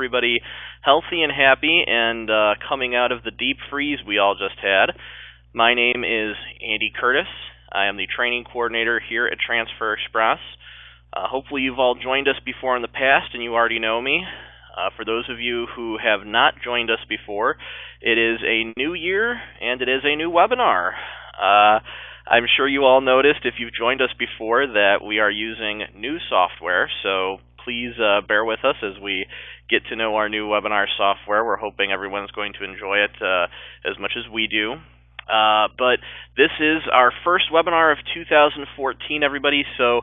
everybody healthy and happy and coming out of the deep freeze we all just had. My name is Andy Curtis. I am the training coordinator here at Transfer Express. Hopefully you've all joined us before in the past and you already know me. For those of you who have not joined us before, it is a new year and it is a new webinar. I'm sure you all noticed if you've joined us before that we are using new software, so please bear with us as we get to know our new webinar software. We're hoping everyone's going to enjoy it as much as we do. But this is our first webinar of 2014, everybody, so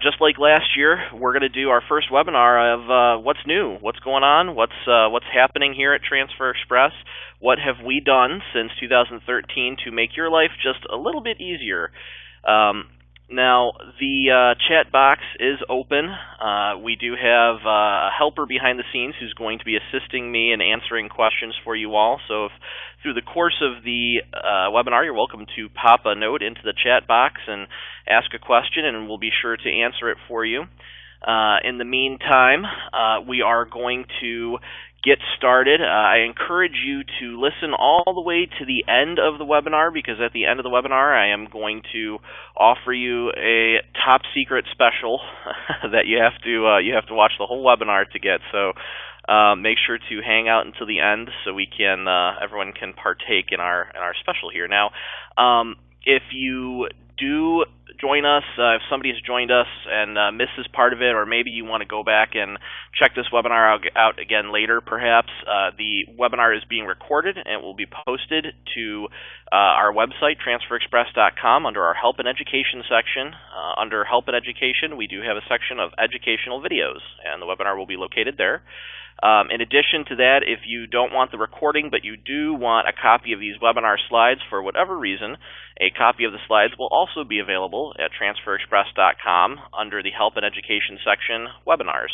just like last year, we're going to do our first webinar of what's new, what's going on, what's happening here at Transfer Express, what have we done since 2013 to make your life just a little bit easier. Now, the chat box is open. We do have a helper behind the scenes who's going to be assisting me in answering questions for you all. So if through the course of the webinar, you're welcome to pop a note into the chat box and ask a question, and we'll be sure to answer it for you. In the meantime, we are going to get started. I encourage you to listen all the way to the end of the webinar, because at the end of the webinar I am going to offer you a top secret special that you have to watch the whole webinar to get. So make sure to hang out until the end so we can everyone can partake in our special here. Now, if you do join us, if somebody has joined us and misses part of it, or maybe you want to go back and check this webinar out again later perhaps, the webinar is being recorded and will be posted to our website, transferexpress.com, under our Help and Education section. Under Help and Education, we do have a section of educational videos, and the webinar will be located there. In addition to that, if you don't want the recording but you do want a copy of these webinar slides for whatever reason, a copy of the slides will also be available at transferexpress.com under the Help and Education section, Webinars.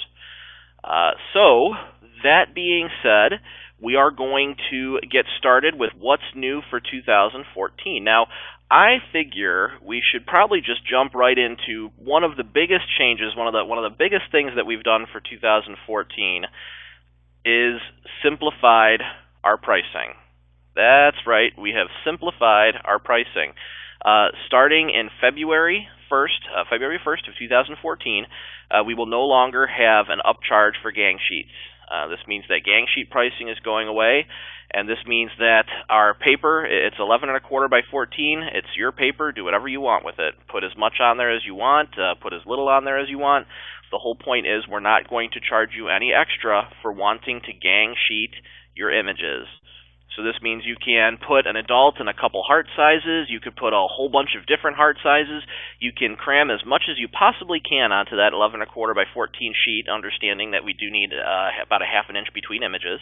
So, that being said, we are going to get started with what's new for 2014. Now, I figure we should probably just jump right into one of the biggest changes, one of the biggest things that we've done for 2014 is simplified our pricing. That's right, we have simplified our pricing. Starting in February 1st of 2014, we will no longer have an upcharge for gang sheets. This means that gang sheet pricing is going away, and this means that our paper, it's 11 1/4 by 14. It's your paper. Do whatever you want with it. Put as much on there as you want. Put as little on there as you want. The whole point is we're not going to charge you any extra for wanting to gang sheet your images. So this means you can put an adult in a couple heart sizes. You could put a whole bunch of different heart sizes. You can cram as much as you possibly can onto that 11 1/4 by 14 sheet, understanding that we do need about a ½ inch between images.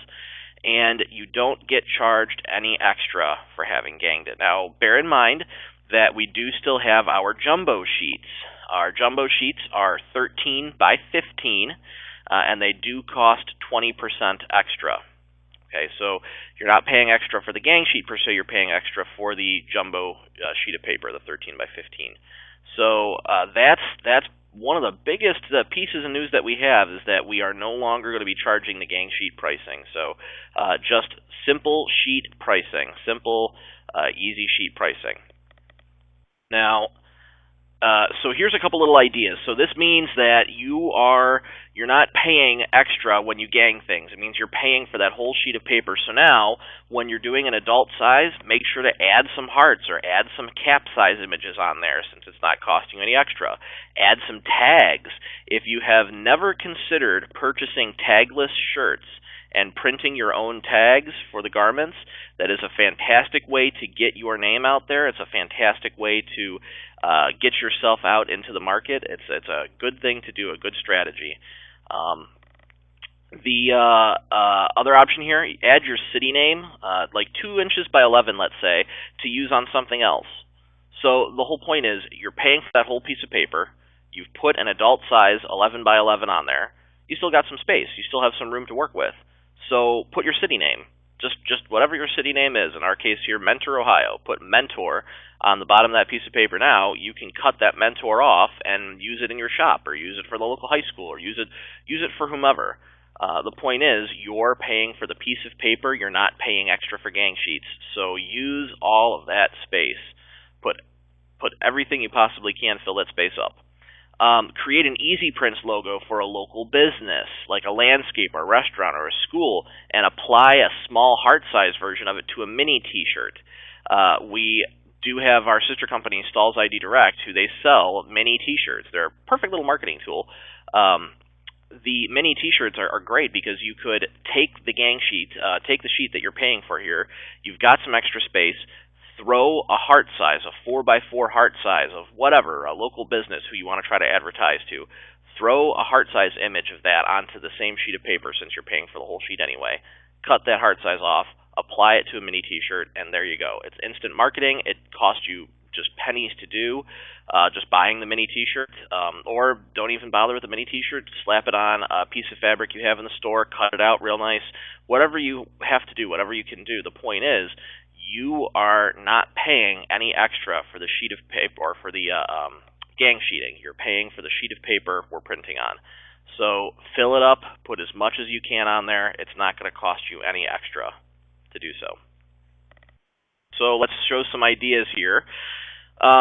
And you don't get charged any extra for having ganged it. Now, bear in mind that we do still have our jumbo sheets. Our jumbo sheets are 13 by 15, and they do cost 20% extra. Okay, so you're not paying extra for the gang sheet per se, you're paying extra for the jumbo sheet of paper, the 13 by 15. So that's one of the biggest pieces of news that we have, is that we are no longer going to be charging the gang sheet pricing. So just simple sheet pricing, simple, easy sheet pricing. Now, so here's a couple little ideas. So this means that you're not paying extra when you gang things. It means you're paying for that whole sheet of paper. So now, when you're doing an adult size, make sure to add some hearts or add some cap size images on there, since it's not costing you any extra. Add some tags. If you have never considered purchasing tagless shirts and printing your own tags for the garments, that is a fantastic way to get your name out there. It's a fantastic way to get yourself out into the market. It's a good thing to do, a good strategy. The other option here, add your city name, like 2 inches by 11, let's say, to use on something else. So the whole point is you're paying for that whole piece of paper. You've put an adult size 11 by 11 on there. You still got some space. You still have some room to work with. So put your city name. Just whatever your city name is. In our case here, Mentor, Ohio. Put Mentor on the bottom of that piece of paper. Now you can cut that Mentor off and use it in your shop, or use it for the local high school, or use it for whomever. The point is, you're paying for the piece of paper, you're not paying extra for gang sheets. So use all of that space. Put everything you possibly can, fill that space up. Create an Easy Prints logo for a local business, like a landscape or a restaurant or a school, and apply a small heart-size version of it to a mini t-shirt. We do have our sister company, Stalls ID Direct, who they sell mini t-shirts. They're a perfect little marketing tool. The mini t-shirts are great because you could take the gang sheet, take the sheet that you're paying for here, you've got some extra space, throw a heart size, a 4x4 heart size of whatever, a local business who you want to try to advertise to. Throw a heart size image of that onto the same sheet of paper since you're paying for the whole sheet anyway. Cut that heart size off, apply it to a mini t-shirt, and there you go. It's instant marketing. It costs you just pennies to do, just buying the mini t-shirt, or don't even bother with the mini t-shirt. Slap it on a piece of fabric you have in the store, cut it out real nice. Whatever you have to do, whatever you can do. The point is, you are not paying any extra for the sheet of paper or for the gang sheeting. You're paying for the sheet of paper we're printing on. So fill it up, put as much as you can on there. It's not going to cost you any extra to do so. So let's show some ideas here.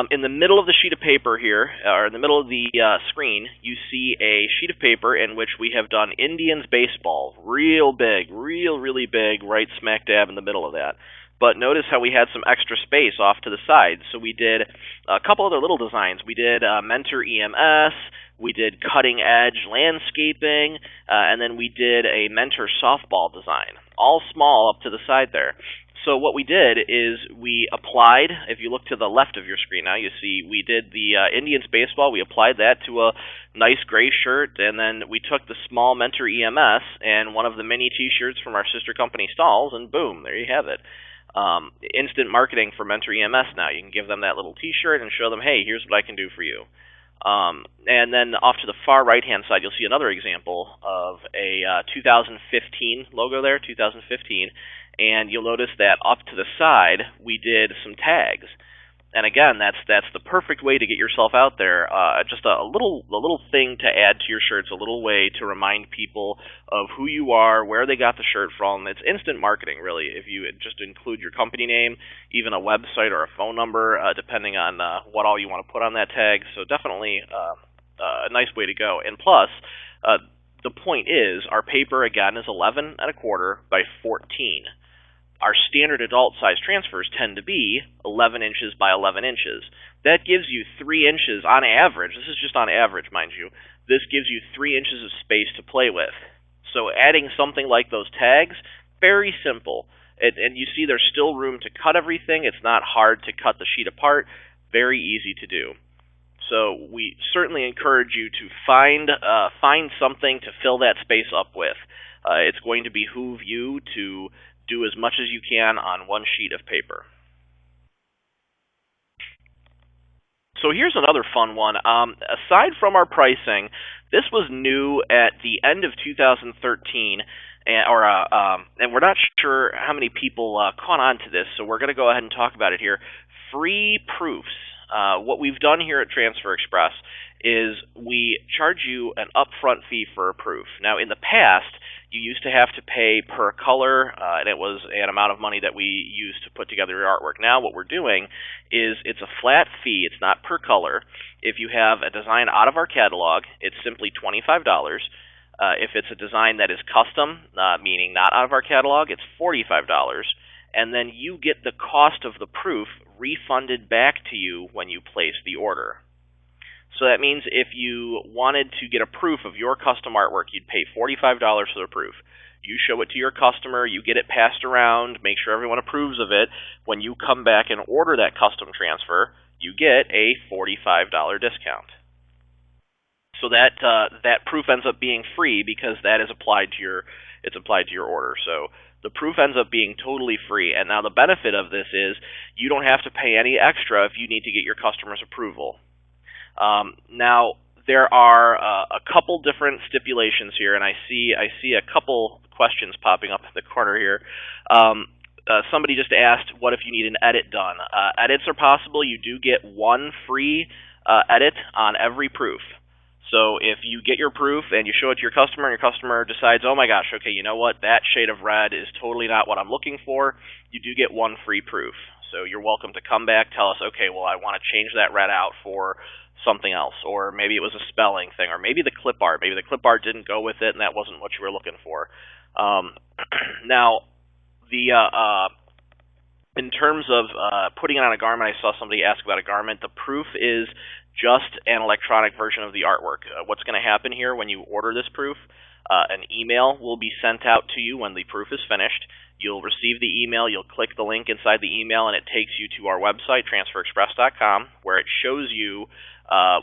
In the middle of the sheet of paper here, or in the middle of the screen, you see a sheet of paper in which we have done Indians baseball, real big, really big, right smack dab in the middle of that. But notice how we had some extra space off to the side. So we did a couple other little designs. We did Mentor EMS, we did cutting edge landscaping, and then we did a Mentor softball design, all small up to the side there. So what we did is we applied, if you look to the left of your screen now, you see we did the Indians baseball. We applied that to a nice gray shirt, and then we took the small Mentor EMS and one of the mini t-shirts from our sister company Stalls, and boom, there you have it. Instant marketing for Mentor EMS now. You can give them that little t-shirt and show them, hey, here's what I can do for you. And then off to the far right-hand side, you'll see another example of a 2015 logo there, 2015. And you'll notice that up to the side, we did some tags. And again, that's the perfect way to get yourself out there. Just a little thing to add to your shirts, a little way to remind people of who you are, where they got the shirt from. It's instant marketing, really, if you just include your company name, even a website or a phone number, depending on what all you want to put on that tag. So definitely a nice way to go. And plus, the point is, our paper, again, is 11 1/4 by 14. Our standard adult size transfers tend to be 11 inches by 11 inches. That gives you 3 inches on average. This is just on average, mind you. This gives you 3 inches of space to play with. So adding something like those tags, very simple. And you see there's still room to cut everything. It's not hard to cut the sheet apart. Very easy to do. So we certainly encourage you to find something to fill that space up with. It's going to behoove you to do as much as you can on one sheet of paper. So here's another fun one. Aside from our pricing, this was new at the end of 2013, and we're not sure how many people caught on to this, so we're going to go ahead and talk about it here. Free proofs. What we've done here at Transfer Express is we charge you an upfront fee for a proof. Now, in the past, you used to have to pay per color, and it was an amount of money that we used to put together your artwork. Now, what we're doing is it's a flat fee. It's not per color. If you have a design out of our catalog, it's simply $25. If it's a design that is custom, meaning not out of our catalog, it's $45. And then you get the cost of the proof refunded back to you when you place the order. So that means if you wanted to get a proof of your custom artwork, you'd pay $45 for the proof. You show it to your customer, you get it passed around, make sure everyone approves of it. When you come back and order that custom transfer, you get a $45 discount. So that proof ends up being free because that is applied to your order. So the proof ends up being totally free. And now the benefit of this is you don't have to pay any extra if you need to get your customer's approval. Now, there are a couple different stipulations here, and I see a couple questions popping up in the corner here. Somebody just asked, what if you need an edit done? Edits are possible. You do get one free edit on every proof. So if you get your proof and you show it to your customer and your customer decides, oh my gosh, okay, you know what, that shade of red is totally not what I'm looking for, you do get one free proof. So you're welcome to come back, tell us, okay, well, I want to change that red out for something else, or maybe it was a spelling thing, or maybe the clip art. Maybe the clip art didn't go with it and that wasn't what you were looking for. Now, in terms of putting it on a garment, I saw somebody ask about a garment. The proof is just an electronic version of the artwork. What's going to happen here when you order this proof, an email will be sent out to you when the proof is finished. You'll receive the email, you'll click the link inside the email, and it takes you to our website, transferexpress.com, where it shows you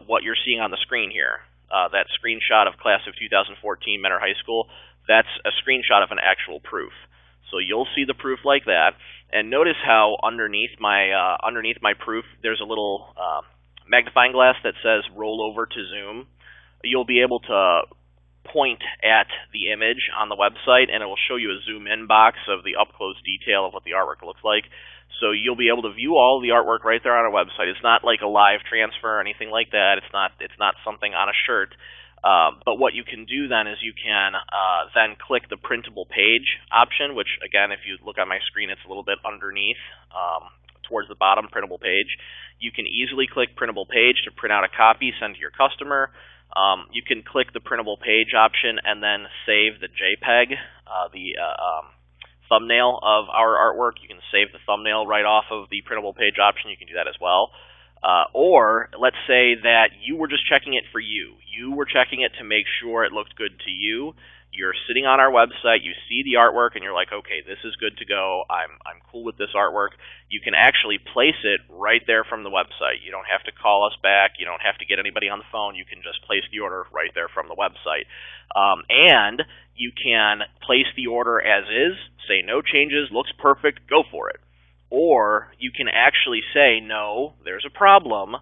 what you're seeing on the screen here. That screenshot of class of 2014 Mentor High School, that's a screenshot of an actual proof. So you'll see the proof like that, and notice how underneath my proof there's a little magnifying glass that says roll over to zoom. You'll be able to point at the image on the website, and it will show you a zoom in box of the up close detail of what the artwork looks like. So you'll be able to view all the artwork right there on our website. It's not like a live transfer or anything like that. It's not something on a shirt. But what you can do then is you can then click the printable page option, which again, if you look on my screen, it's a little bit underneath towards the bottom, printable page. You can easily click printable page to print out a copy, send to your customer. You can click the printable page option and then save the JPEG, the thumbnail of our artwork. You can save the thumbnail right off of the printable page option. You can do that as well. Or let's say that you were just checking it for you. You were checking it to make sure it looked good to you. You're sitting on our website, you see the artwork, and you're like, okay, this is good to go. I'm cool with this artwork. You can actually place it right there from the website. You don't have to call us back. You don't have to get anybody on the phone. You can just place the order right there from the website. And you can place the order as is, say no changes, looks perfect, go for it. Or you can actually say, no, there's a problem,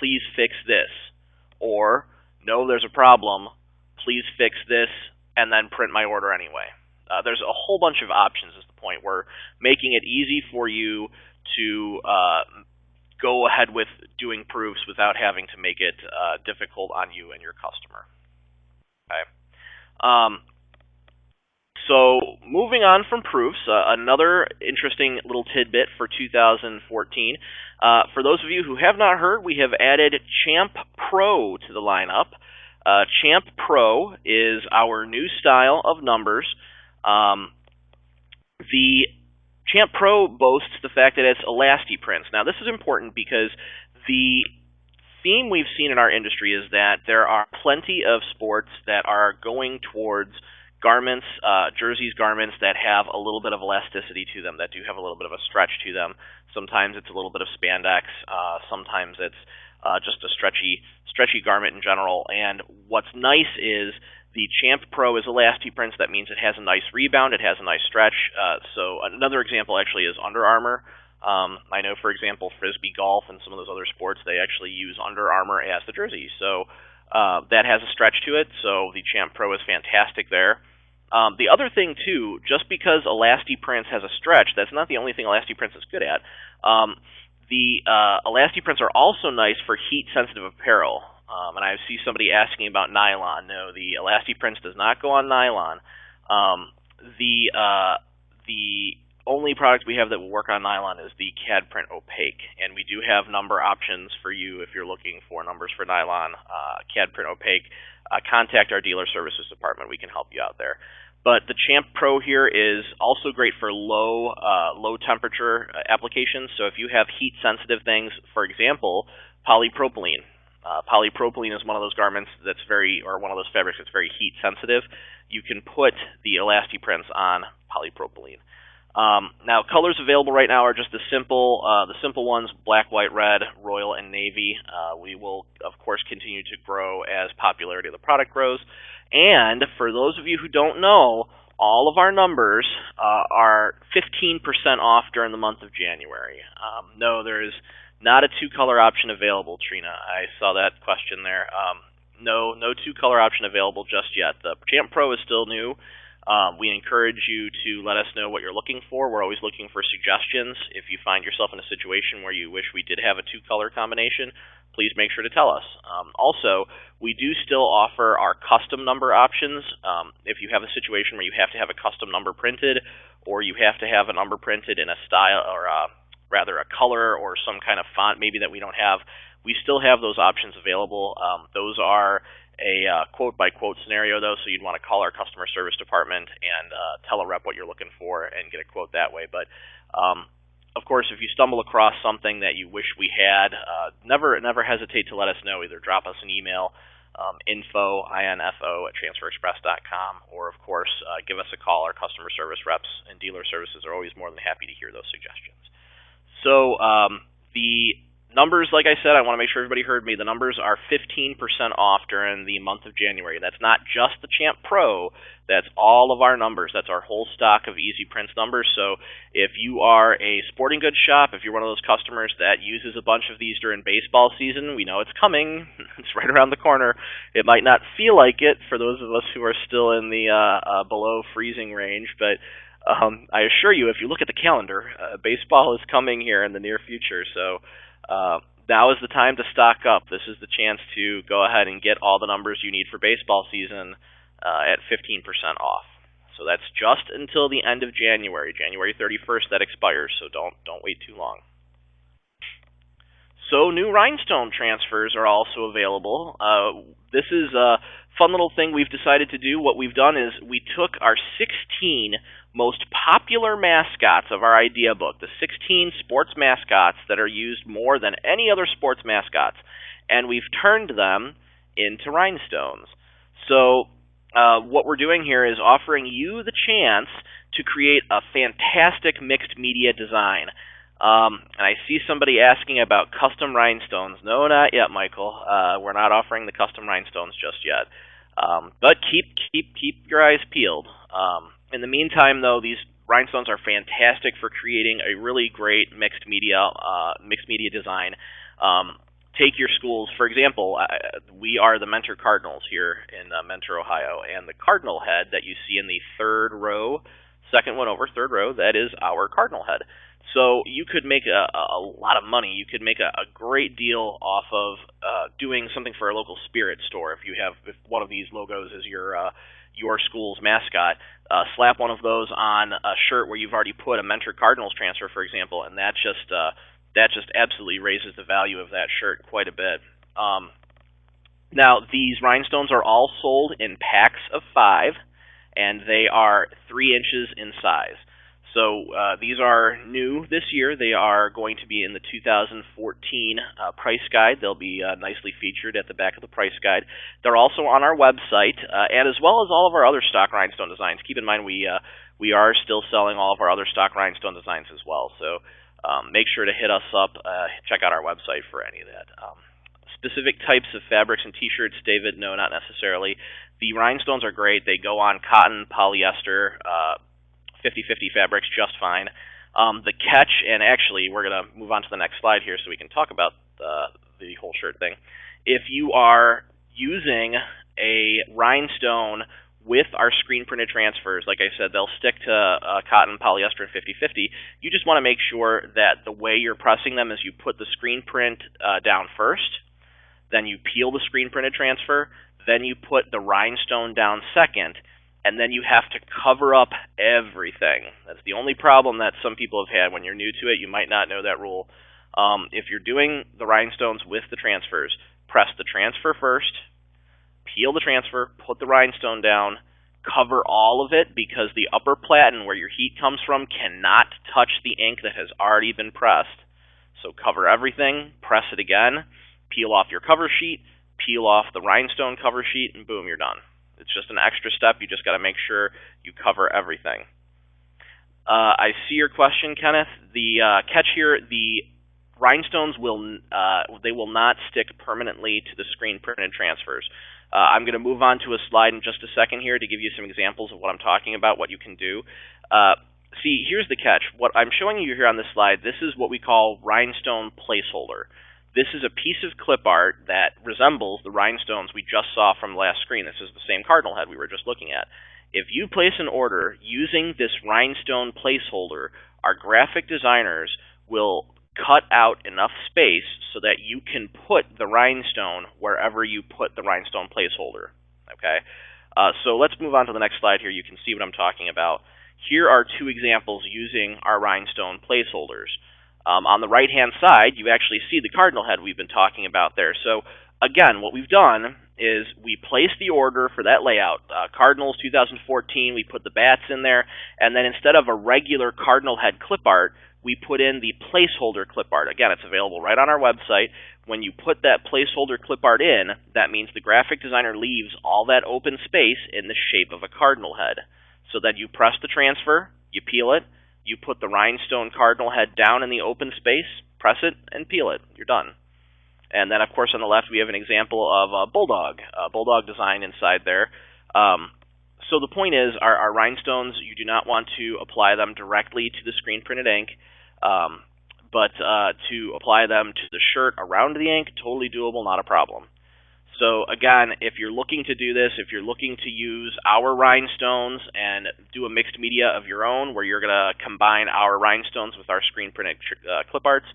please fix this. Or, no, there's a problem, please fix this, and then print my order anyway. There's a whole bunch of options is the point. We're making it easy for you to go ahead with doing proofs without having to make it difficult on you and your customer. Okay. So moving on from proofs, another interesting little tidbit for 2014. For those of you who have not heard, we have added Champ Pro to the lineup. Champ Pro is our new style of numbers. The Champ Pro boasts the fact that it's elasti prints. Now this is important because the theme we've seen in our industry is that there are plenty of sports that are going towards garments, jerseys, garments that have a little bit of elasticity to them, that do have a little bit of a stretch to them. Sometimes it's a little bit of spandex. Sometimes it's just a stretchy garment in general. And what's nice is the Champ Pro is elasti prints. That means it has a nice rebound. It has a nice stretch. So another example actually is Under Armour. I know, for example, Frisbee golf and some of those other sports, they actually use Under Armour as the jersey. So that has a stretch to it. So the Champ Pro is fantastic there. The other thing, too, just because Elasti Prints has a stretch, that's not the only thing Elasti Prints is good at. The Elasti Prints are also nice for heat-sensitive apparel. And I see somebody asking about nylon. No, the Elasti Prints does not go on nylon. The only product we have that will work on nylon is the CAD Print Opaque, and we do have number options for you if you're looking for numbers for nylon, CAD Print Opaque. Contact our dealer services department. We can help you out there. But the Champ Pro here is also great for low temperature applications. So if you have heat-sensitive things, for example, polypropylene. Polypropylene is one of those garments that's one of those fabrics that's very heat-sensitive. You can put the Elasti Prints on polypropylene. Now, colors available right now are just the simple ones: black, white, red, royal, and navy. We will, of course, continue to grow as popularity of the product grows. And for those of you who don't know, all of our numbers are 15% off during the month of January. No, there is not a two-color option available, Trina. I saw that question there. No two-color option available just yet. The Champ Pro is still new. We encourage you to let us know what you're looking for. We're always looking for suggestions. If you find yourself in a situation where you wish we did have a two-color combination, please make sure to tell us. Also, we do still offer our custom number options. If you have a situation where you have to have a custom number printed, or you have to have a number printed in a style, or rather a color or some kind of font maybe that we don't have, we still have those options available. Those are a quote-by-quote scenario, though, so you'd want to call our customer service department and tell a rep what you're looking for and get a quote that way. But of course, if you stumble across something that you wish we had, never hesitate to let us know. Either drop us an email, info at transferexpress.com, or of course, give us a call. Our customer service reps and dealer services are always more than happy to hear those suggestions. So the numbers, like I said, I want to make sure everybody heard me. The numbers are 15% off during the month of January. That's not just the Champ Pro. That's all of our numbers. That's our whole stock of Easy Prints numbers. So if you are a sporting goods shop, if you're one of those customers that uses a bunch of these during baseball season, we know it's coming. It's right around the corner. It might not feel like it for those of us who are still in the below freezing range, but I assure you, if you look at the calendar, baseball is coming here in the near future. So now is the time to stock up. This is the chance to go ahead and get all the numbers you need for baseball season at 15% off. So that's just until the end of January. January 31st that expires, so don't wait too long. So new Rhinestone Transfers are also available. This is a fun little thing we've decided to do. What we've done is we took our 16 most popular mascots of our idea book, the 16 sports mascots that are used more than any other sports mascots, and we've turned them into rhinestones. So what we're doing here is offering you the chance to create a fantastic mixed media design. And I see somebody asking about custom rhinestones. No, not yet, Michael. We're not offering the custom rhinestones just yet. But keep your eyes peeled. In the meantime, though, these rhinestones are fantastic for creating a really great mixed media design. Take your schools, for example. We are the Mentor Cardinals here in Mentor, Ohio, and the cardinal head that you see in the third row, second one over, third row, that is our cardinal head. So you could make a lot of money. You could make a great deal off of doing something for a local spirit store. If one of these logos is your school's mascot, slap one of those on a shirt where you've already put a Mentor Cardinals transfer, for example, and that just absolutely raises the value of that shirt quite a bit. Now, these rhinestones are all sold in packs of 5, and they are 3 inches in size. So these are new this year. They are going to be in the 2014 price guide. They'll be nicely featured at the back of the price guide. They're also on our website, and as well as all of our other stock rhinestone designs. Keep in mind we are still selling all of our other stock rhinestone designs as well. So make sure to hit us up, check out our website for any of that. Specific types of fabrics and T-shirts, David, no, not necessarily. The rhinestones are great. They go on cotton, polyester, 50-50 fabrics just fine. The catch, and actually we're going to move on to the next slide here so we can talk about the whole shirt thing. If you are using a rhinestone with our screen printed transfers, like I said, they'll stick to cotton, polyester, and 50-50. You just want to make sure that the way you're pressing them is you put the screen print down first, then you peel the screen printed transfer, then you put the rhinestone down second, and then you have to cover up everything. That's the only problem that some people have had. When you're new to it, you might not know that rule. If you're doing the rhinestones with the transfers, press the transfer first, peel the transfer, put the rhinestone down, cover all of it, because the upper platen where your heat comes from cannot touch the ink that has already been pressed. So cover everything, press it again, peel off your cover sheet, peel off the rhinestone cover sheet, and boom, you're done. It's just an extra step. You just got to make sure you cover everything. I see your question, Kenneth. The catch here, the rhinestones will not stick permanently to the screen printed transfers. I'm going to move on to a slide in just a second here to give you some examples of what I'm talking about, what you can do. See, here's the catch. What I'm showing you here on this slide, this is what we call rhinestone placeholder. This is a piece of clip art that resembles the rhinestones we just saw from last screen. This is the same cardinal head we were just looking at. If you place an order using this rhinestone placeholder, our graphic designers will cut out enough space so that you can put the rhinestone wherever you put the rhinestone placeholder. Okay, so let's move on to the next slide here. You can see what I'm talking about. Here are two examples using our rhinestone placeholders. On the right-hand side, you actually see the cardinal head we've been talking about there. So again, what we've done is we placed the order for that layout. Cardinals 2014, we put the bats in there, and then instead of a regular cardinal head clip art, we put in the placeholder clip art. Again, it's available right on our website. When you put that placeholder clip art in, that means the graphic designer leaves all that open space in the shape of a cardinal head. So that you press the transfer, you peel it, you put the rhinestone cardinal head down in the open space, press it, and peel it. You're done. And then, of course, on the left, we have an example of a bulldog design inside there. So the point is, our rhinestones, you do not want to apply them directly to the screen printed ink, but to apply them to the shirt around the ink, totally doable, not a problem. So again, if you're looking to do this, if you're looking to use our rhinestones and do a mixed media of your own, where you're going to combine our rhinestones with our screen printed clip arts,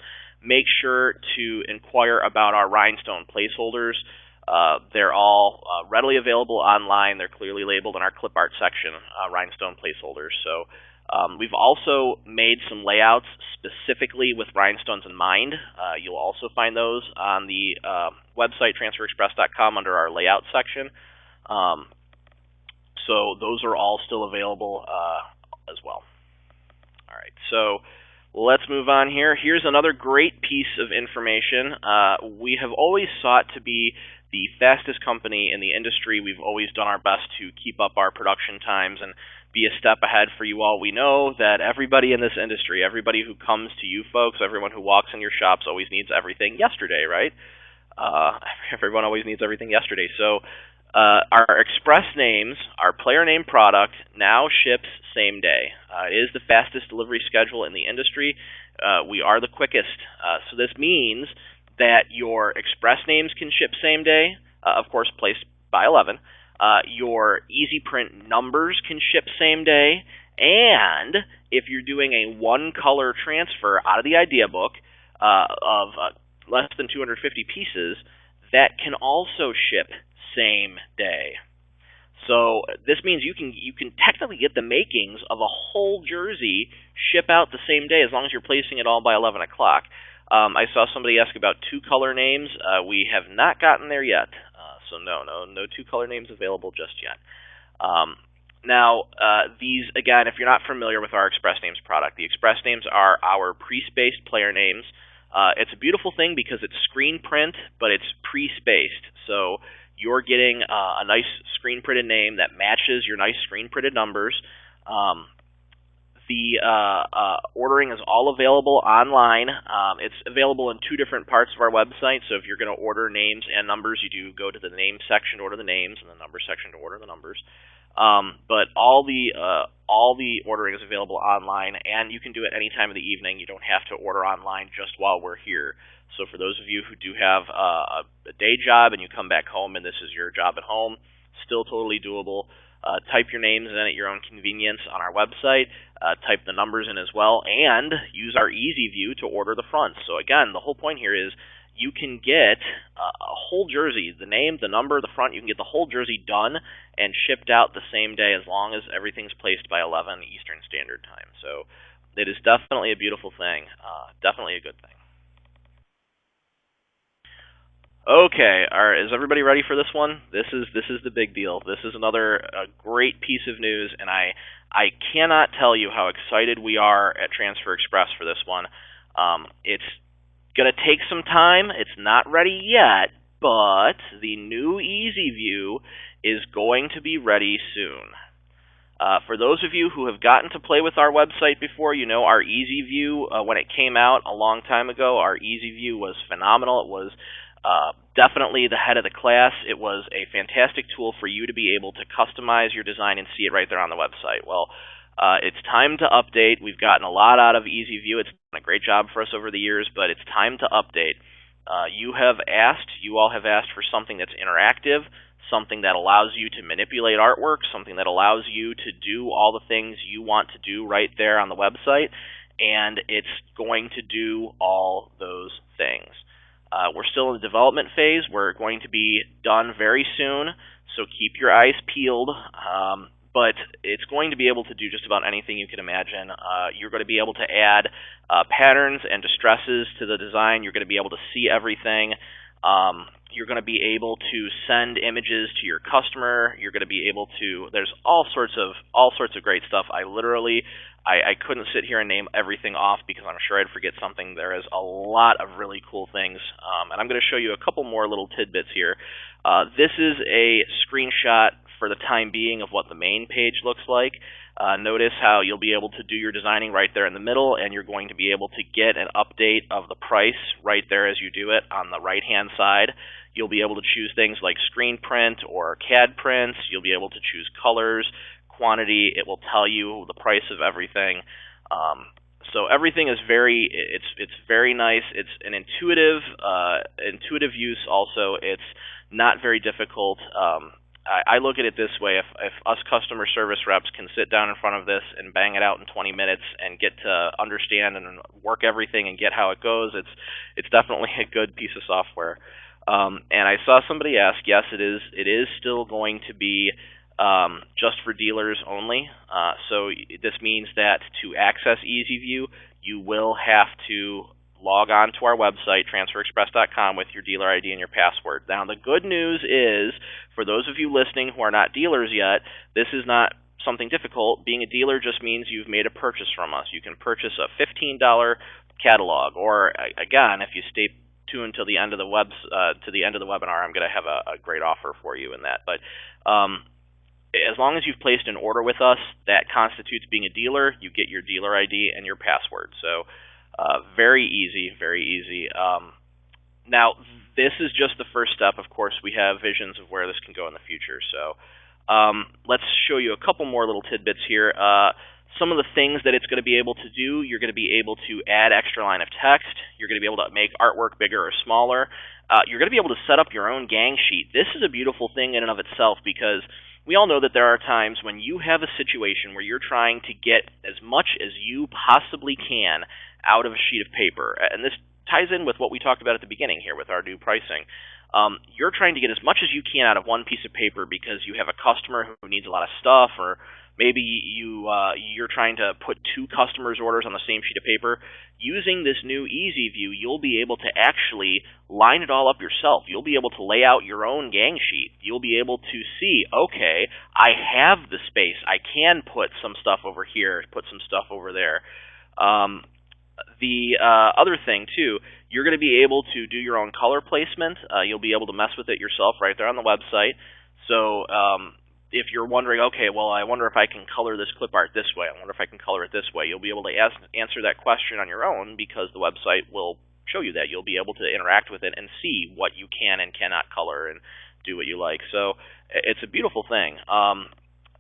make sure to inquire about our rhinestone placeholders. They're all readily available online. They're clearly labeled in our clip art section, rhinestone placeholders. So we've also made some layouts specifically with rhinestones in mind. You'll also find those on the website, transferexpress.com, under our layout section. So those are all still available as well. All right, so let's move on here. Here's another great piece of information. We have always sought to be the fastest company in the industry. We've always done our best to keep up our production times and be a step ahead for you all. We know that everybody in this industry, everybody who comes to you folks, everyone who walks in your shops always needs everything yesterday, right? Everyone always needs everything yesterday. So our express names, our player name product, now ships same day. It is the fastest delivery schedule in the industry. We are the quickest. So this means that your express names can ship same day, of course placed by 11. Your easy print numbers can ship same day, and if you're doing a one-color transfer out of the idea book of less than 250 pieces, that can also ship same day. So this means you can technically get the makings of a whole jersey ship out the same day as long as you're placing it all by 11 o'clock. I saw somebody ask about two-color names. We have not gotten there yet. So no two-color names available just yet. Now, these, again, if you're not familiar with our Express Names product, the Express Names are our pre-spaced player names. It's a beautiful thing because it's screen print, but it's pre-spaced. So you're getting a nice screen-printed name that matches your nice screen-printed numbers. The ordering is all available online. It's available in two different parts of our website. So if you're going to order names and numbers, you do go to the name section to order the names and the number section to order the numbers. But all the ordering is available online, and you can do it any time of the evening. You don't have to order online just while we're here. So for those of you who do have a day job and you come back home and this is your job at home, still totally doable. Type your names in at your own convenience on our website. Type the numbers in as well, and use our easy view to order the fronts. So again, the whole point here is you can get a whole jersey, the name, the number, the front. You can get the whole jersey done and shipped out the same day as long as everything's placed by 11 Eastern Standard Time. So it is definitely a beautiful thing, definitely a good thing. Okay, is everybody ready for this one? This is the big deal. This is another great piece of news, and I cannot tell you how excited we are at Transfer Express for this one. It's going to take some time. It's not ready yet, but the new Easy View is going to be ready soon. For those of you who have gotten to play with our website before, you know our Easy View, when it came out a long time ago, our Easy View was phenomenal. It was definitely the head of the class. It was a fantastic tool for you to be able to customize your design and see it right there on the website. Well, it's time to update. We've gotten a lot out of Easy View. It's done a great job for us over the years, but it's time to update. You all have asked for something that's interactive, something that allows you to manipulate artwork, something that allows you to do all the things you want to do right there on the website. and it's going to do all those things. We're still in the development phase. We're going to be done very soon, so keep your eyes peeled. But it's going to be able to do just about anything you can imagine. You're going to be able to add patterns and distresses to the design. You're going to be able to see everything. You're going to be able to send images to your customer. You're going to be able to. There's all sorts of great stuff. I couldn't sit here and name everything off because I'm sure I'd forget something. There is a lot of really cool things, and I'm going to show you a couple more little tidbits here. This is a screenshot for the time being of what the main page looks like. Notice how you'll be able to do your designing right there in the middle, and you're going to be able to get an update of the price right there as you do it on the right-hand side. You'll be able to choose things like screen print or CAD prints. You'll be able to choose colors, quantity. It will tell you the price of everything. So everything is it's very nice. It's an intuitive use also. It's not very difficult. I look at it this way: if us customer service reps can sit down in front of this and bang it out in 20 minutes and get to understand and work everything and get how it goes, it's definitely a good piece of software. And I saw somebody ask, yes, it is still going to be just for dealers only. So this means that to access EasyView, you will have to log on to our website, transferexpress.com, with your dealer ID and your password. Now, the good news is, for those of you listening who are not dealers yet, this is not something difficult. Being a dealer just means you've made a purchase from us. You can purchase a $15 catalog, or again, if you stay tuned till the end of the webinar, I'm going to have a great offer for you in that. But as long as you've placed an order with us, that constitutes being a dealer. You get your dealer ID and your password. So very easy, very easy. Now, this is just the first step. Of course, we have visions of where this can go in the future. So let's show you a couple more little tidbits here. Some of the things that it's going to be able to do: you're going to be able to add extra line of text. You're going to be able to make artwork bigger or smaller. You're going to be able to set up your own gang sheet. This is a beautiful thing in and of itself, because we all know that there are times when you have a situation where you're trying to get as much as you possibly can out of a sheet of paper. And this ties in with what we talked about at the beginning here with our new pricing. You're trying to get as much as you can out of one piece of paper because you have a customer who needs a lot of stuff, or maybe you're trying to put two customers' orders on the same sheet of paper. Using this new EasyView, you'll be able to actually line it all up yourself. You'll be able to lay out your own gang sheet. You'll be able to see, okay, I have the space. I can put some stuff over here, put some stuff over there. The other thing, too, you're going to be able to do your own color placement. You'll be able to mess with it yourself right there on the website. So if you're wondering, okay, well, I wonder if I can color this clip art this way, I wonder if I can color it this way, you'll be able to answer that question on your own, because the website will show you that. You'll be able to interact with it and see what you can and cannot color and do what you like. So it's a beautiful thing.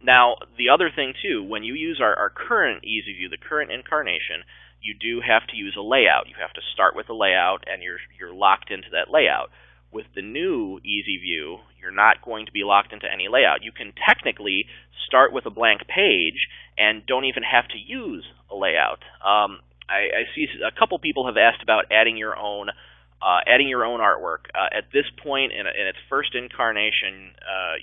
Now, the other thing, too, when you use our current EasyView, the current incarnation, you do have to use a layout. You have to start with a layout, and you're locked into that layout. With the new EasyView, you're not going to be locked into any layout. You can technically start with a blank page and don't even have to use a layout. I see a couple people have asked about adding your own artwork. At this point in its first incarnation,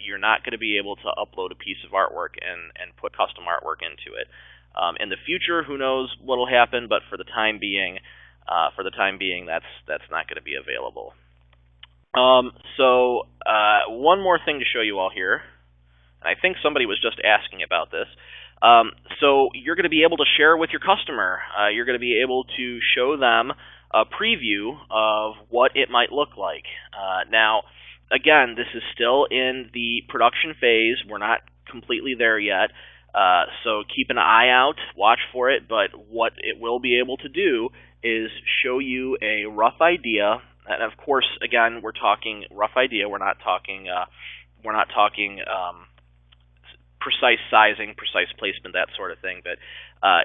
you're not going to be able to upload a piece of artwork and put custom artwork into it. In the future, who knows what'll happen? But for the time being, that's not going to be available. One more thing to show you all here. I think somebody was just asking about this. So you're going to be able to share with your customer. You're going to be able to show them a preview of what it might look like. Now, again, this is still in the production phase. We're not completely there yet. So keep an eye out, watch for it. But what it will be able to do is show you a rough idea. And of course, again, we're talking rough idea. We're not talking precise sizing, precise placement, that sort of thing. But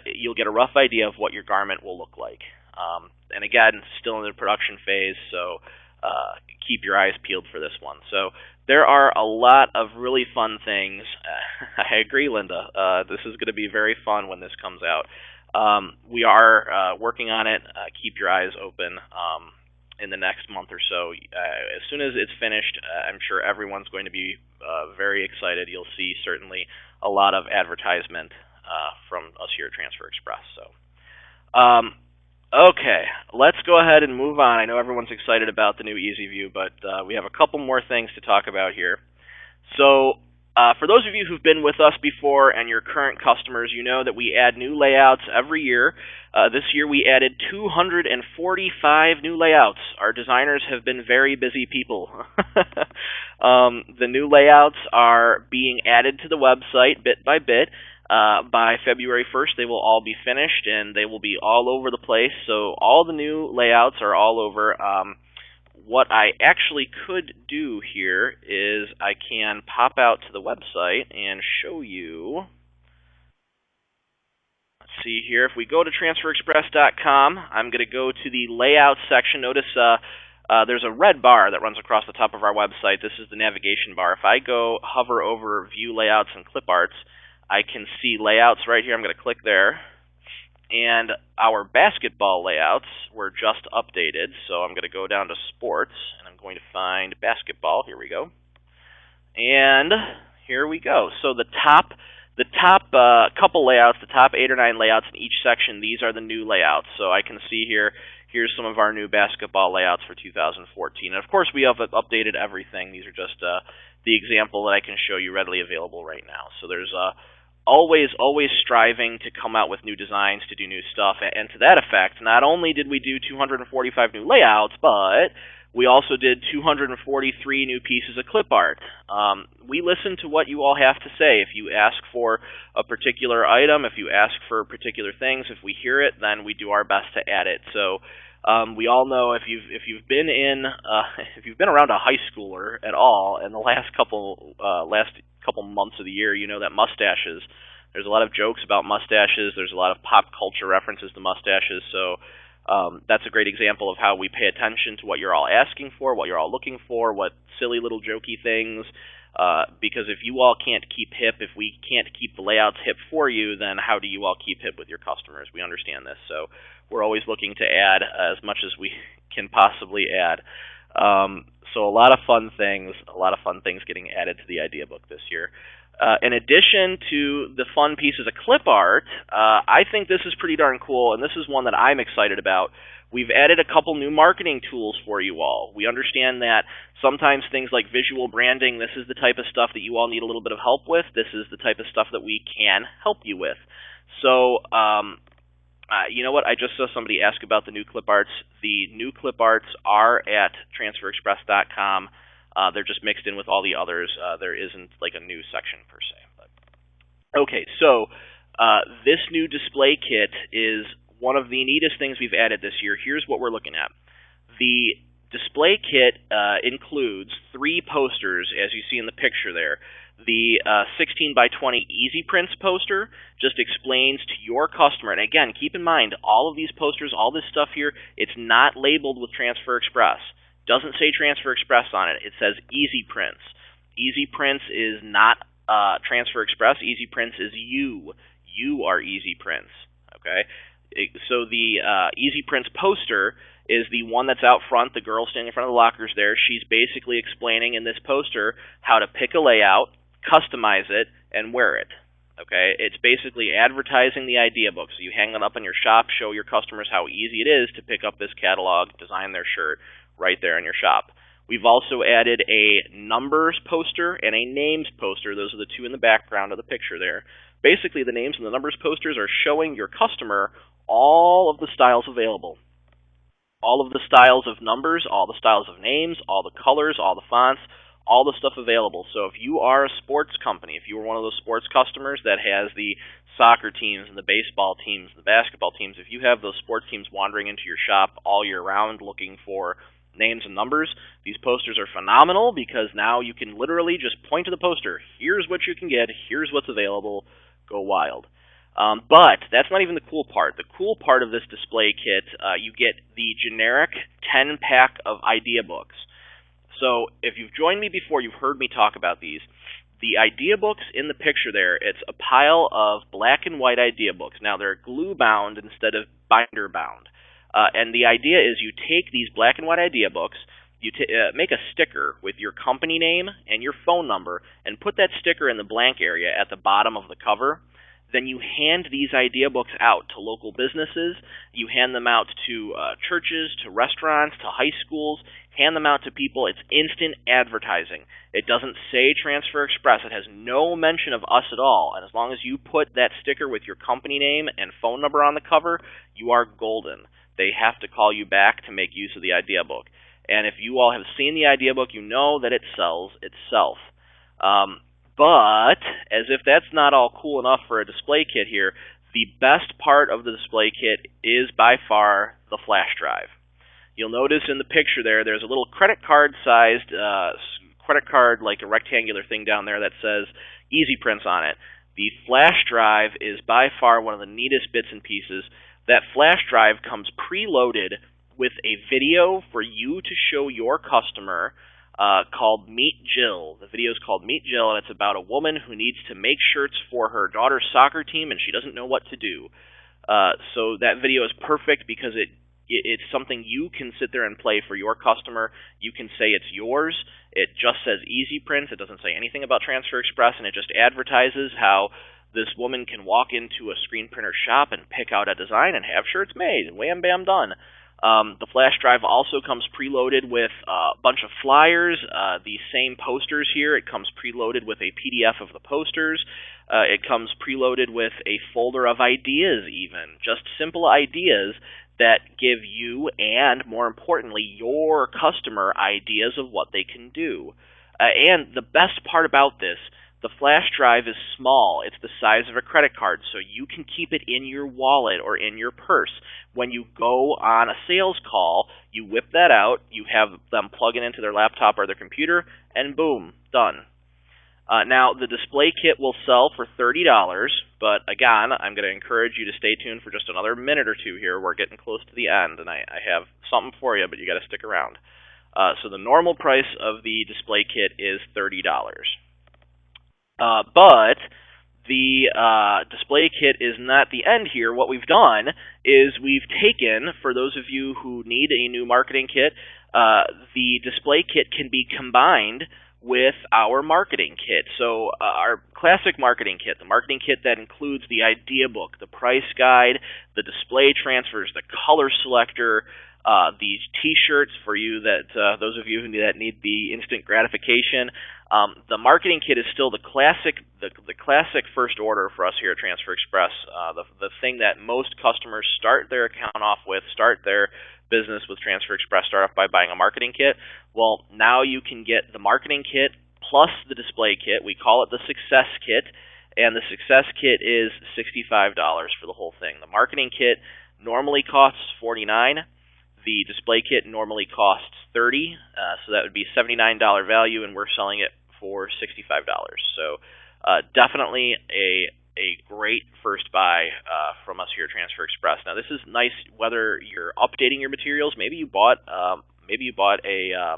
you'll get a rough idea of what your garment will look like. And again, still in the production phase, so keep your eyes peeled for this one. So there are a lot of really fun things. I agree, Linda. This is going to be very fun when this comes out. We are working on it. Keep your eyes open in the next month or so. As soon as it's finished, I'm sure everyone's going to be very excited. You'll see certainly a lot of advertisement from us here at Transfer Express. Okay, let's go ahead and move on. I know everyone's excited about the new Easy View, but we have a couple more things to talk about here. So, for those of you who've been with us before and you're current customers, you know that we add new layouts every year. This year we added 245 new layouts. Our designers have been very busy people. The new layouts are being added to the website bit by bit. By February 1st, they will all be finished, and they will be all over the place. So all the new layouts are all over. What I actually could do here is I can pop out to the website and show you. Let's see here. If we go to transferexpress.com, I'm going to go to the layout section. Notice there's a red bar that runs across the top of our website. This is the navigation bar. If I go hover over View Layouts and Clip Arts, I can see layouts right here. I'm going to click there. And our basketball layouts were just updated, so I'm going to go down to sports, and I'm going to find basketball. Here we go. And here we go. So the top couple layouts, the top 8 or 9 layouts in each section, these are the new layouts. So I can see here, here's some of our new basketball layouts for 2014. And of course, we have updated everything. These are just the example that I can show you readily available right now. So there's always striving to come out with new designs, to do new stuff. And to that effect, not only did we do 245 new layouts, but we also did 243 new pieces of clip art. We listen to what you all have to say. If you ask for a particular item, if you ask for particular things, if we hear it, then we do our best to add it. So we all know if you've been around a high schooler at all in the last couple months of the year, you know that mustaches. There's a lot of jokes about mustaches. There's a lot of pop culture references to mustaches. So that's a great example of how we pay attention to what you're all asking for, what you're all looking for, what silly little jokey things. Because if you all can't keep hip, if we can't keep the layouts hip for you, then how do you all keep hip with your customers? We understand this. So we're always looking to add as much as we can possibly add. So a lot of fun things getting added to the idea book this year. In addition to the fun pieces of clip art, I think this is pretty darn cool, and this is one that I'm excited about. We've added a couple new marketing tools for you all. We understand that sometimes things like visual branding, this is the type of stuff that you all need a little bit of help with. This is the type of stuff that we can help you with. So, you know what? I just saw somebody ask about the new clip arts. The new clip arts are at transferexpress.com. They're just mixed in with all the others. There isn't like a new section per se. Okay, so this new display kit is one of the neatest things we've added this year. Here's what we're looking at. The display kit includes 3 posters, as you see in the picture there. The 16 by 20 Easy Prints poster just explains to your customer, and again, keep in mind, all of these posters, all this stuff here, it's not labeled with Transfer Express. Doesn't say Transfer Express on it. It says Easy Prints. Easy Prints is not Transfer Express. Easy Prints is you. You are Easy Prints. Okay? So the Easy Prints poster is the one that's out front, the girl standing in front of the lockers there. She's basically explaining in this poster how to pick a layout, customize it, and wear it. Okay? It's basically advertising the idea book. So you hang it up in your shop, show your customers how easy it is to pick up this catalog, design their shirt right there in your shop. We've also added a numbers poster and a names poster. Those are the 2 in the background of the picture there. Basically, the names and the numbers posters are showing your customer all of the styles available. All of the styles of numbers, all the styles of names, all the colors, all the fonts, all the stuff available. So if you are a sports company, if you are one of those sports customers that has the soccer teams and the baseball teams, the basketball teams, if you have those sports teams wandering into your shop all year round looking for names and numbers, these posters are phenomenal because now you can literally just point to the poster. Here's what you can get. Here's what's available. Go wild. But that's not even the cool part. The cool part of this display kit, you get the generic 10-pack of idea books. So if you've joined me before, you've heard me talk about these. The idea books in the picture there, it's a pile of black and white idea books. Now, they're glue bound instead of binder bound. And the idea is you take these black and white idea books, you make a sticker with your company name and your phone number, and put that sticker in the blank area at the bottom of the cover. Then you hand these idea books out to local businesses. You hand them out to churches, to restaurants, to high schools. Hand them out to people. It's instant advertising. It doesn't say Transfer Express. It has no mention of us at all. And as long as you put that sticker with your company name and phone number on the cover, you are golden. They have to call you back to make use of the idea book. And if you all have seen the idea book, you know that it sells itself. But, as if that's not all cool enough for a display kit here, the best part of the display kit is by far the flash drive. You'll notice in the picture there's a little credit card sized, like a rectangular thing down there that says Easy Prints on it. The flash drive is by far one of the neatest bits and pieces. That flash drive comes preloaded with a video for you to show your customer called Meet Jill. The video is called Meet Jill, and it's about a woman who needs to make shirts for her daughter's soccer team, and she doesn't know what to do. So that video is perfect because it's something you can sit there and play for your customer. You can say it's yours. It just says Easy Prints. It doesn't say anything about Transfer Express, and it just advertises how this woman can walk into a screen printer shop and pick out a design and have shirts made, and wham, bam, done. The flash drive also comes preloaded with a bunch of flyers, the same posters here. It comes preloaded with a PDF of the posters. It comes preloaded with a folder of ideas even, just simple ideas that give you and, more importantly, your customer ideas of what they can do. And the best part about this, the flash drive is small. It's the size of a credit card, so you can keep it in your wallet or in your purse. When you go on a sales call, you whip that out, you have them plug it into their laptop or their computer, and boom, done. Now, the display kit will sell for $30, but again, I'm going to encourage you to stay tuned for just another minute or two here. We're getting close to the end, and I have something for you, but you got to stick around. So the normal price of the display kit is $30. But the display kit is not the end here. What we've done is we've taken, for those of you who need a new marketing kit, the display kit can be combined with our marketing kit. So our classic marketing kit, the marketing kit that includes the idea book, the price guide, the display transfers, the color selector, these T-shirts for you those of you that need the instant gratification. The marketing kit is still the classic first order for us here at Transfer Express. The thing that most customers start their account off with, start their business with Transfer Express, start off by buying a marketing kit. Well, now you can get the marketing kit plus the display kit. We call it the Success Kit, and the Success Kit is $65 for the whole thing. The marketing kit normally costs $49. The display kit normally costs $30, so that would be $79 value, and we're selling it for $65. So definitely a great first buy from us here at Transfer Express. Now, this is nice whether you're updating your materials. Maybe you bought a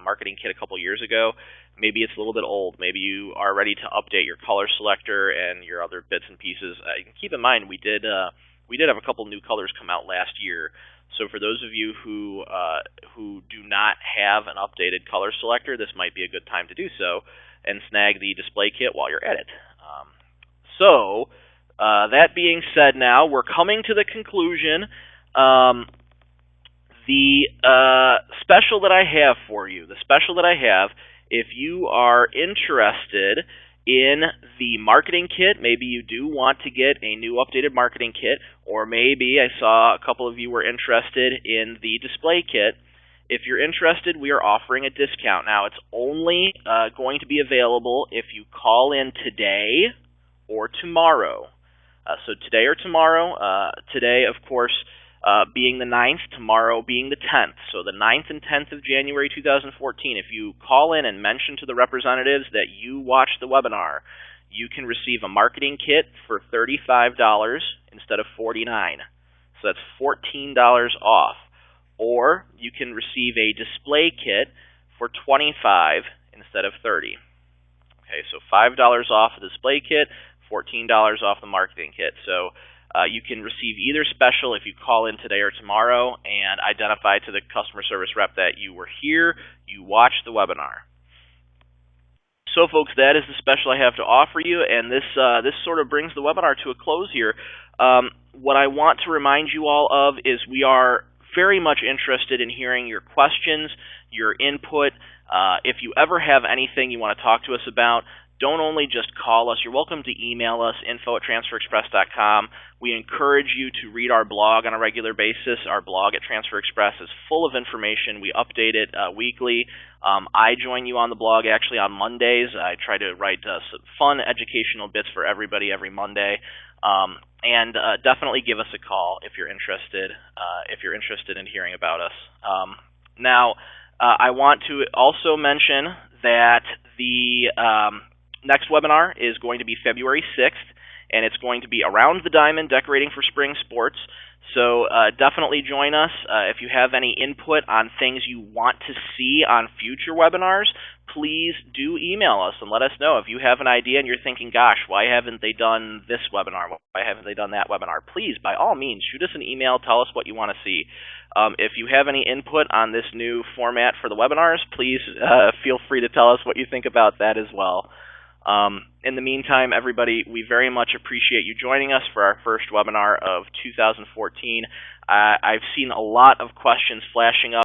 marketing kit a couple years ago. Maybe it's a little bit old. Maybe you are ready to update your color selector and your other bits and pieces. Keep in mind, we did have a couple new colors come out last year. So for those of you who do not have an updated color selector, this might be a good time to do so and snag the display kit while you're at it. So that being said, now we're coming to the conclusion. The special that I have for you, if you are interested in the marketing kit, maybe you do want to get a new updated marketing kit, or maybe I saw a couple of you were interested in the display kit. If you're interested, we are offering a discount. Now, it's only going to be available if you call in today or tomorrow. So today or tomorrow. Today, of course, being the 9th, tomorrow being the 10th. So the 9th and 10th of January 2014, if you call in and mention to the representatives that you watched the webinar, you can receive a marketing kit for $35 instead of $49. So that's $14 off. Or you can receive a display kit for $25 instead of $30. Okay, so $5 off the display kit, $14 off the marketing kit. So you can receive either special if you call in today or tomorrow and identify to the customer service rep that you were here, you watched the webinar. So, folks, that is the special I have to offer you, and this sort of brings the webinar to a close here. What I want to remind you all of is we are very much interested in hearing your questions, your input. If you ever have anything you want to talk to us about, don't only just call us. You're welcome to email us, info@transferexpress.com. We encourage you to read our blog on a regular basis. Our blog at Transfer Express is full of information. We update it weekly. I join you on the blog actually on Mondays. I try to write some fun educational bits for everybody every Monday. And definitely give us a call if you're interested. If you're interested in hearing about us. Now, I want to also mention that the next webinar is going to be February 6th, and it's going to be around the diamond, decorating for spring sports. So definitely join us. If you have any input on things you want to see on future webinars, please do email us and let us know. If you have an idea and you're thinking, gosh, why haven't they done this webinar? Why haven't they done that webinar? Please, by all means, shoot us an email. Tell us what you want to see. If you have any input on this new format for the webinars, please feel free to tell us what you think about that as well. In the meantime, everybody, we very much appreciate you joining us for our first webinar of 2014. I've seen a lot of questions flashing up.